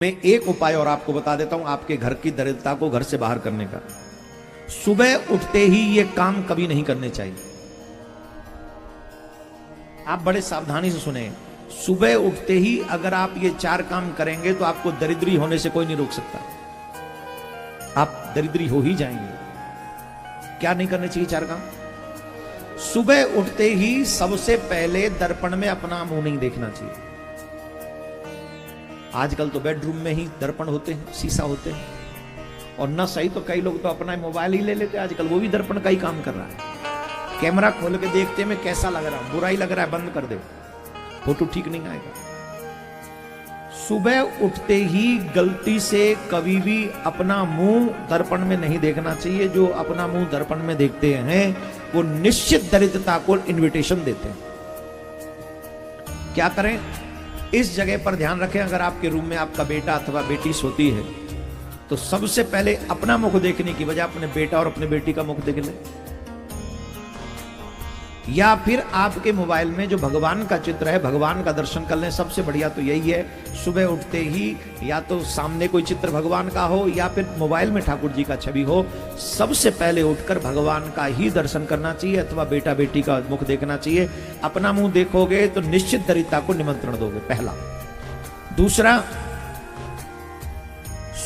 मैं एक उपाय और आपको बता देता हूं आपके घर की दरिद्रता को घर से बाहर करने का। सुबह उठते ही ये काम कभी नहीं करने चाहिए। आप बड़े सावधानी से सुने। सुबह उठते ही अगर आप ये 4 काम करेंगे तो आपको दरिद्री होने से कोई नहीं रोक सकता। आप दरिद्री हो ही जाएंगे। क्या नहीं करने चाहिए 4 काम? सुबह उठते ही सबसे पहले दर्पण में अपना मुंह नहीं देखना चाहिए। आजकल तो बेडरूम में ही दर्पण होते हैं, शीशा होते हैं, और न सही तो कई लोग तो अपना मोबाइल ही ले लेते हैं। आजकल वो भी दर्पण का ही काम कर रहा है। कैमरा खोल के देखते में कैसा लग रहा है, बुरा ही लग रहा है, बंद कर दे, फोटो ठीक नहीं आएगा। सुबह उठते ही गलती से कभी भी अपना मुंह दर्पण में नहीं देखना चाहिए। जो अपना मुंह दर्पण में देखते हैं वो निश्चित दरिद्रता को इन्विटेशन देते हैं। क्या करें? इस जगह पर ध्यान रखें। अगर आपके रूम में आपका बेटा अथवा बेटी सोती है तो सबसे पहले अपना मुख देखने की बजाय अपने बेटा और अपने बेटी का मुख देख ले। या फिर आपके मोबाइल में जो भगवान का चित्र है, भगवान का दर्शन कर लें। सबसे बढ़िया तो यही है, सुबह उठते ही या तो सामने कोई चित्र भगवान का हो या फिर मोबाइल में ठाकुर जी का छवि हो। सबसे पहले उठकर भगवान का ही दर्शन करना चाहिए अथवा बेटा बेटी का मुख देखना चाहिए। अपना मुंह देखोगे तो निश्चित दरिद्रता को निमंत्रण दोगे, पहला। दूसरा,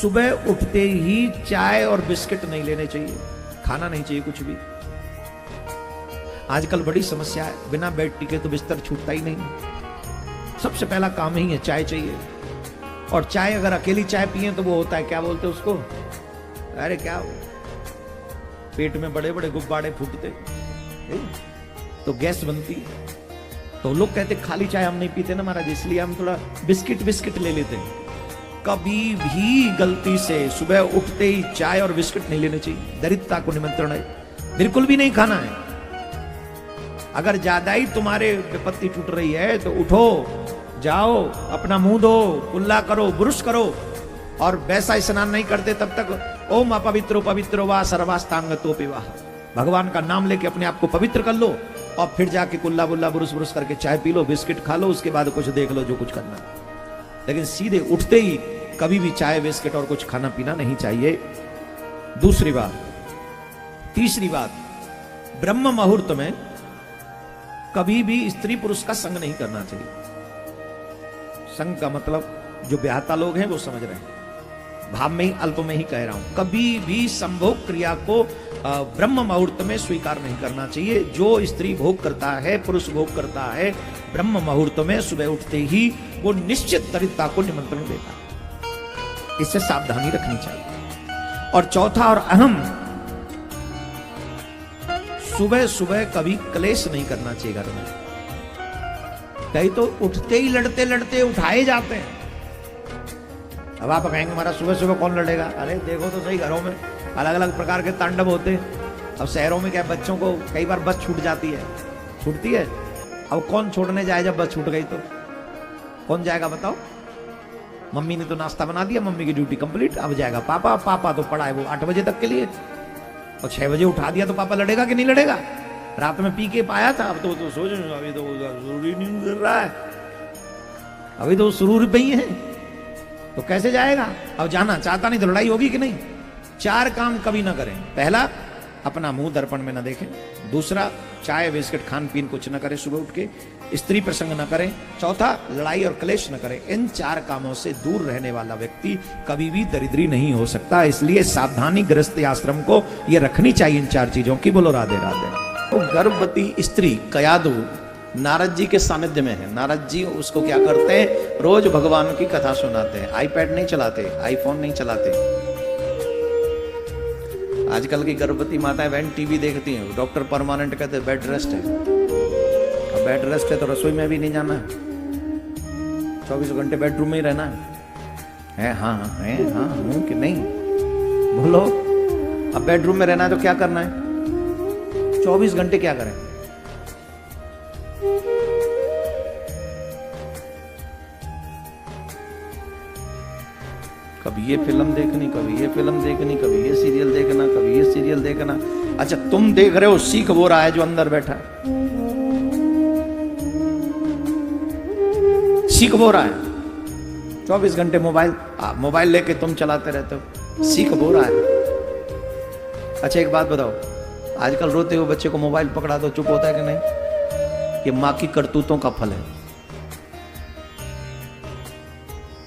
सुबह उठते ही चाय और बिस्किट नहीं लेने चाहिए, खाना नहीं चाहिए कुछ भी। आजकल बड़ी समस्या है, बिना बेड टिके तो बिस्तर छूटता ही नहीं। सबसे पहला काम ही है, चाय चाहिए। और चाय अगर अकेली चाय पिए तो वो होता है, क्या बोलते हैं उसको, अरे क्या, पेट में बड़े बड़े गुब्बारे फूटते, तो गैस बनती है। तो लोग कहते खाली चाय हम नहीं पीते ना महाराज, इसलिए हम थोड़ा बिस्किट ले लेते हैं। कभी भी गलती से सुबह उठते ही चाय और बिस्किट नहीं लेने चाहिए। दरिद्रता को निमंत्रण है, बिल्कुल भी नहीं खाना है। अगर ज्यादा ही तुम्हारे विपत्ति टूट रही है तो उठो, जाओ, अपना मुंह धो, कुल्ला करो, ब्रुश करो। और वैसा स्नान नहीं करते तब तक ओम अपवित्रो पवित्रो वा सर्वास्तांगतो पिवाह, भगवान का नाम लेके अपने आप को पवित्र कर लो। और फिर जाके कुल्ला बुल्ला ब्रुश करके चाय पी लो, बिस्किट खा लो, उसके बाद कुछ देख लो जो कुछ करना। लेकिन सीधे उठते ही कभी भी चाय बिस्किट और कुछ खाना पीना नहीं चाहिए। दूसरी बात। तीसरी बात, ब्रह्म मुहूर्त में कभी भी स्त्री पुरुष का संग नहीं करना चाहिए। संग का मतलब जो ब्याहता लोग हैं वो समझ रहे हैं, भाव में ही अल्प में ही कह रहा हूं। कभी भी संभोग क्रिया को ब्रह्म मुहूर्त में स्वीकार नहीं करना चाहिए। जो स्त्री भोग करता है, पुरुष भोग करता है ब्रह्म मुहूर्त में सुबह उठते ही, वो निश्चित दरिद्रता को निमंत्रण देता है। इससे सावधानी रखनी चाहिए। और चौथा और अहम, सुबह सुबह कभी क्लेश नहीं करना चाहिए घर में। कई तो उठते ही लड़ते लड़ते उठाए जाते हैं। अब आप कहेंगे हमारा सुबह सुबह कौन लड़ेगा? अरे देखो तो सही, घरों में अलग अलग प्रकार के तांडव होते हैं। अब शहरों में क्या, बच्चों को कई बार बस छूट जाती है, छूटती है। अब कौन छोड़ने जाए जब बस छूट गई तो? कौन जाएगा बताओ? मम्मी ने तो नाश्ता बना दिया, मम्मी की ड्यूटी कंप्लीट, अब जाएगा पापा। पापा तो पड़ा है वो 8 बजे तक के लिए, और 6 बजे उठा दिया तो पापा लड़ेगा कि नहीं लड़ेगा? रात में पी के पाया था, अब तो सोच, अभी तो जरूरी नहीं कर रहा है, अभी तो सुरूर पे ही है, तो कैसे जाएगा? अब जाना चाहता नहीं तो लड़ाई होगी कि नहीं? 4 काम कभी ना करें। पहला, अपना मुंह दर्पण में ना देखें। दूसरा, चाय बिस्किट खान पीन कुछ न करें सुबह उठ के। स्त्री प्रसंग न करें। चौथा, लड़ाई और क्लेश न करें। इन 4 कामों से दूर रहने वाला व्यक्ति कभी भी दरिद्री नहीं हो सकता। इसलिए सावधानी गृहस्थी आश्रम को ये रखनी चाहिए इन 4 चीजों की। बोलो राधे राधे। तो गर्भवती स्त्री कयादु नारद जी के सानिध्य में है। नारद जी उसको क्या करते हैं, रोज भगवान की कथा सुनाते हैं। आईपैड नहीं चलाते, आईफोन नहीं चलाते। आजकल की गर्भवती माताएं वैन टीवी देखती हैं। डॉक्टर परमानेंट कहते बेड रेस्ट है। अब बेड रेस्ट है तो रसोई में भी नहीं जाना है, 24 घंटे बेडरूम में ही रहना है। हाँ हूं कि नहीं? बोलो। अब बेडरूम में रहना है तो क्या करना है? 24 घंटे क्या करें? कभी ये फिल्म देखनी, कभी ये फिल्म देखनी, कभी ये सीरियल देखना, कभी ये सीरियल देखना। अच्छा, तुम देख रहे हो, सीख वो रहा है जो अंदर बैठा है, सीख वो रहा है। 24 घंटे मोबाइल लेके तुम चलाते रहते हो, सीख हो रहा है। अच्छा एक बात बताओ, आजकल रोते हुए बच्चे को मोबाइल पकड़ा दो, चुप होता है कि नहीं? ये मां की करतूतों का फल है।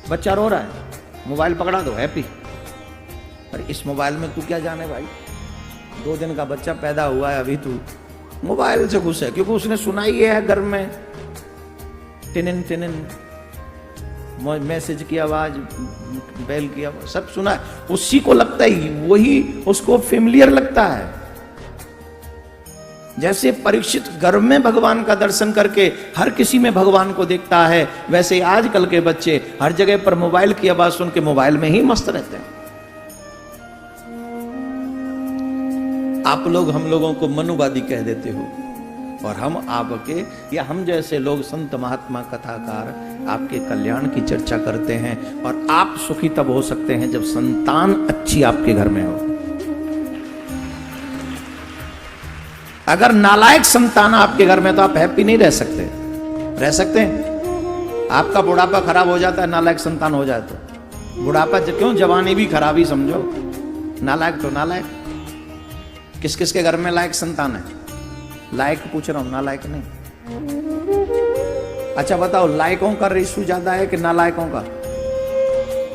बच्चा रो रहा है, मोबाइल पकड़ा दो, हैप्पी। अरे इस मोबाइल में तू क्या जाने भाई, 2 दिन का बच्चा पैदा हुआ है, अभी तू मोबाइल से खुश है, क्योंकि उसने सुना ही है घर में टिनिन टिनिन, मैसेज की आवाज, बेल की आवाज, सब सुना है। उसी को लगता ही, वही उसको फेमिलियर लगता है। जैसे परीक्षित घर में भगवान का दर्शन करके हर किसी में भगवान को देखता है, वैसे आजकल के बच्चे हर जगह पर मोबाइल की आवाज सुन के मोबाइल में ही मस्त रहते हैं। आप लोग हम लोगों को मनुवादी कह देते हो, और हम आपके या हम जैसे लोग संत महात्मा कथाकार आपके कल्याण की चर्चा करते हैं। और आप सुखी तब हो सकते हैं जब संतान अच्छी आपके घर में हो। अगर नालायक संतान आपके घर में तो आप हैप्पी नहीं रह सकते। रह सकते हैं? आपका बुढ़ापा खराब हो जाता है नालायक संतान हो जाए तो। बुढ़ापा क्यों, जवानी भी खराब ही समझो। नालायक तो नालायक। किस किस के घर में लायक संतान है? लायक पूछ रहा हूं, नालायक नहीं। अच्छा बताओ, लायकों का रेशो ज्यादा है कि नालायकों का?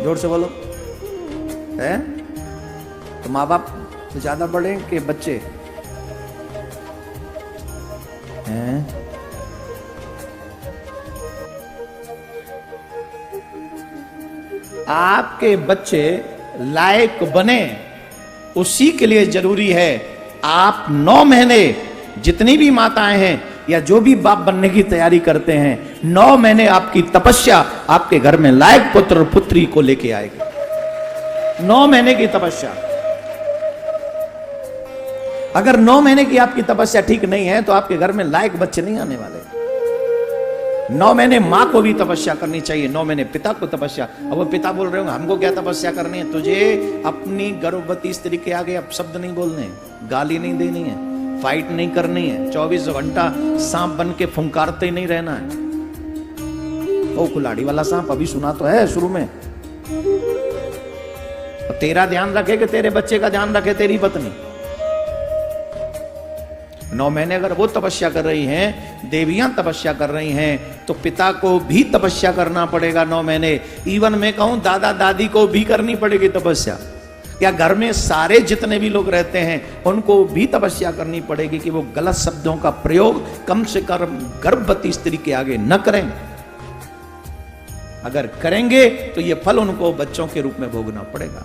जोर से बोलो। है तो माँ बाप ज्यादा बड़े कि बच्चे हैं? आपके बच्चे लायक बने, उसी के लिए जरूरी है आप 9 महीने, जितनी भी माताएं हैं या जो भी बाप बनने की तैयारी करते हैं, 9 महीने आपकी तपस्या आपके घर में लायक पुत्र और पुत्री को लेके आएगी। 9 महीने की तपस्या। अगर 9 महीने की आपकी तपस्या ठीक नहीं है तो आपके घर में लायक बच्चे नहीं आने वाले। 9 महीने मां को भी तपस्या करनी चाहिए, 9 महीने पिता को तपस्या। अब वो पिता बोल रहे होंगे हमको क्या तपस्या करनी है? तुझे अपनी गर्भवती स्त्री के आगे अब शब्द नहीं बोलने, गाली नहीं देनी है, फाइट नहीं करनी है, 24 घंटा सांप बन के फुंकारते ही नहीं रहना है। ओ कुल्हाड़ी वाला सांप अभी सुना तो है शुरू में। तेरा ध्यान रखे कि तेरे बच्चे का ध्यान रखे तेरी पत्नी। 9 महीने अगर वो तपस्या कर रही हैं, देवियां तपस्या कर रही हैं, तो पिता को भी तपस्या करना पड़ेगा 9 महीने। इवन मैं कहूं दादा दादी को भी करनी पड़ेगी तपस्या। या घर में सारे जितने भी लोग रहते हैं उनको भी तपस्या करनी पड़ेगी कि वो गलत शब्दों का प्रयोग कम से कम गर्भवती स्त्री के आगे न करें। अगर करेंगे तो ये फल उनको बच्चों के रूप में भोगना पड़ेगा।